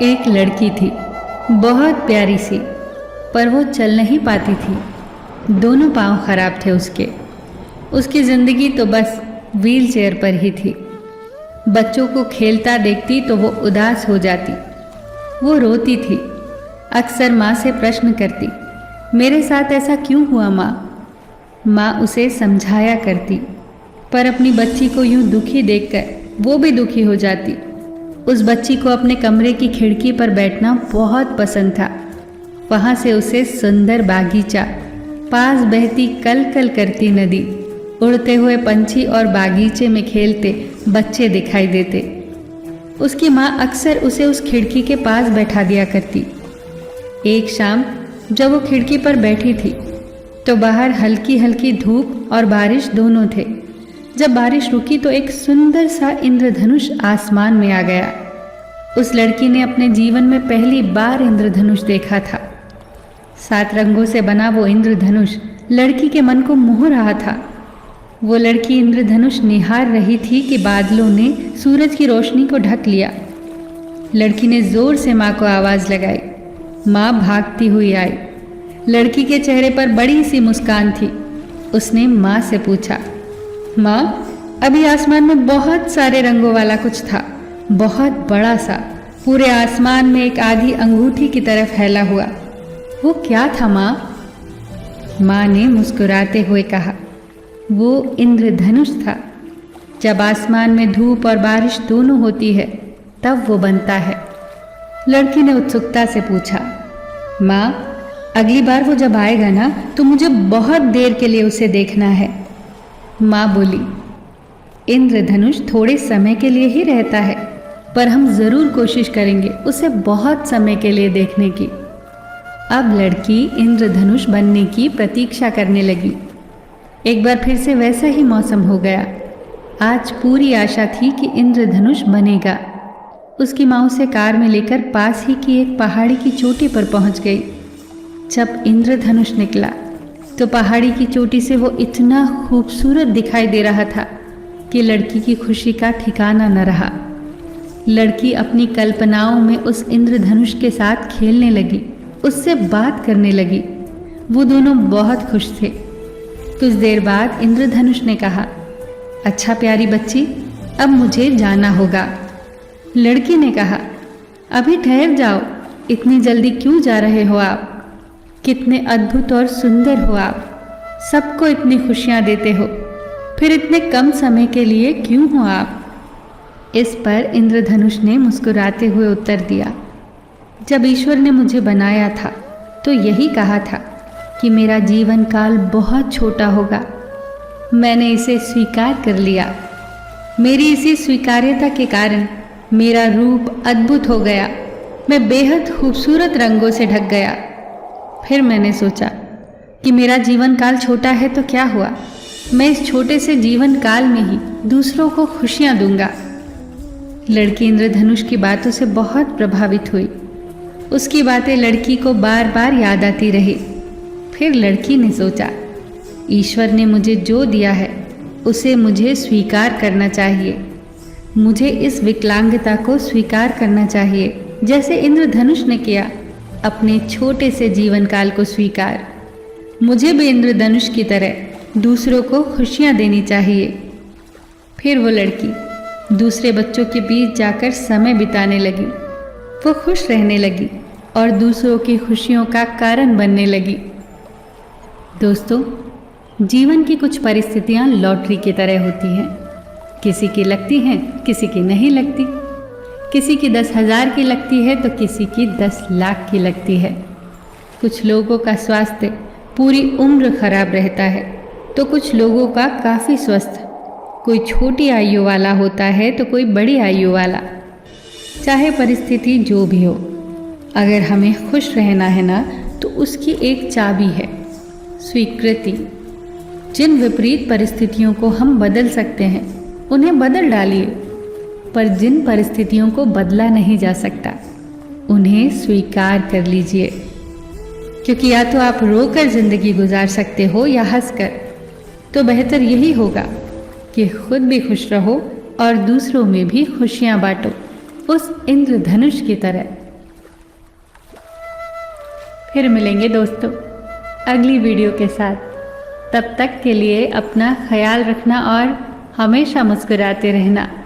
एक लड़की थी, बहुत प्यारी सी, पर वो चल नहीं पाती थी। दोनों पांव खराब थे उसके। उसकी ज़िंदगी तो बस व्हील चेयर पर ही थी। बच्चों को खेलता देखती तो वो उदास हो जाती। वो रोती थी। अक्सर माँ से प्रश्न करती, मेरे साथ ऐसा क्यों हुआ माँ? माँ उसे समझाया करती, पर अपनी बच्ची को यूं दुखी देखकर वो भी दुखी हो जाती। उस बच्ची को अपने कमरे की खिड़की पर बैठना बहुत पसंद था। वहाँ से उसे सुंदर बागीचा, पास बहती कल कल करती नदी, उड़ते हुए पंछी और बागीचे में खेलते बच्चे दिखाई देते। उसकी माँ अक्सर उसे उस खिड़की के पास बैठा दिया करती। एक शाम जब वो खिड़की पर बैठी थी तो बाहर हल्की हल्की धूप और बारिश दोनों थे। जब बारिश रुकी तो एक सुंदर सा इंद्रधनुष आसमान में आ गया। उस लड़की ने अपने जीवन में पहली बार इंद्रधनुष देखा था। 7 रंगों से बना वो इंद्रधनुष लड़की के मन को मोह रहा था। वो लड़की इंद्रधनुष निहार रही थी कि बादलों ने सूरज की रोशनी को ढक लिया। लड़की ने जोर से माँ को आवाज लगाई। माँ भागती हुई आई। लड़की के चेहरे पर बड़ी सी मुस्कान थी। उसने माँ से पूछा, माँ, अभी आसमान में बहुत सारे रंगों वाला कुछ था, बहुत बड़ा सा, पूरे आसमान में एक आधी अंगूठी की तरह फैला हुआ। वो क्या था माँ? माँ ने मुस्कुराते हुए कहा, वो इंद्रधनुष था। जब आसमान में धूप और बारिश दोनों होती है तब वो बनता है। लड़की ने उत्सुकता से पूछा, माँ, अगली बार वो जब आएगा ना तो मुझे बहुत देर के लिए उसे देखना है। माँ बोली, इंद्रधनुष थोड़े समय के लिए ही रहता है, पर हम जरूर कोशिश करेंगे उसे बहुत समय के लिए देखने की। अब लड़की इंद्रधनुष बनने की प्रतीक्षा करने लगी। एक बार फिर से वैसा ही मौसम हो गया। आज पूरी आशा थी कि इंद्रधनुष बनेगा। उसकी माँ उसे कार में लेकर पास ही की एक पहाड़ी की चोटी पर पहुंच गई। जब इंद्रधनुष निकला तो पहाड़ी की चोटी से वो इतना खूबसूरत दिखाई दे रहा था कि लड़की की खुशी का ठिकाना न रहा। लड़की अपनी कल्पनाओं में उस इंद्रधनुष के साथ खेलने लगी, उससे बात करने लगी। वो दोनों बहुत खुश थे। कुछ देर बाद इंद्रधनुष ने कहा, अच्छा प्यारी बच्ची, अब मुझे जाना होगा। लड़की ने कहा, अभी ठहर जाओ, इतनी जल्दी क्यों जा रहे हो आप? कितने अद्भुत और सुंदर हो आप, सबको इतनी खुशियां देते हो, फिर इतने कम समय के लिए क्यों हो आप? इस पर इंद्रधनुष ने मुस्कुराते हुए उत्तर दिया, जब ईश्वर ने मुझे बनाया था तो यही कहा था कि मेरा जीवन काल बहुत छोटा होगा। मैंने इसे स्वीकार कर लिया। मेरी इसी स्वीकार्यता के कारण मेरा रूप अद्भुत हो गया। मैं बेहद खूबसूरत रंगों से ढक गया। फिर मैंने सोचा कि मेरा जीवन काल छोटा है तो क्या हुआ, मैं इस छोटे से जीवन काल में ही दूसरों को खुशियां दूंगा। लड़की इंद्रधनुष की बातों से बहुत प्रभावित हुई। उसकी बातें लड़की को बार बार याद आती रही। फिर लड़की ने सोचा, ईश्वर ने मुझे जो दिया है उसे मुझे स्वीकार करना चाहिए। मुझे इस विकलांगता को स्वीकार करना चाहिए, जैसे इंद्रधनुष ने किया अपने छोटे से जीवन काल को स्वीकार। मुझे भी इंद्रधनुष की तरह दूसरों को खुशियां देनी चाहिए। फिर वो लड़की दूसरे बच्चों के बीच जाकर समय बिताने लगी। वो खुश रहने लगी और दूसरों की खुशियों का कारण बनने लगी। दोस्तों, जीवन की कुछ परिस्थितियां लॉटरी की तरह होती हैं। किसी की लगती हैं, किसी की नहीं लगती। किसी की 10,000 की लगती है तो किसी की 10 लाख की लगती है। कुछ लोगों का स्वास्थ्य पूरी उम्र खराब रहता है तो कुछ लोगों का काफ़ी स्वस्थ। कोई छोटी आयु वाला होता है तो कोई बड़ी आयु वाला। चाहे परिस्थिति जो भी हो, अगर हमें खुश रहना है ना तो उसकी एक चाबी है, स्वीकृति। जिन विपरीत परिस्थितियों को हम बदल सकते हैं उन्हें बदल डालिए, पर जिन परिस्थितियों को बदला नहीं जा सकता उन्हें स्वीकार कर लीजिए। क्योंकि या तो आप रोकर जिंदगी गुजार सकते हो या हंसकर। तो बेहतर यही होगा कि खुद भी खुश रहो और दूसरों में भी खुशियां बांटो, उस इंद्रधनुष की तरह फिर मिलेंगे दोस्तों अगली वीडियो के साथ। तब तक के लिए अपना ख्याल रखना और हमेशा मुस्कुराते रहना।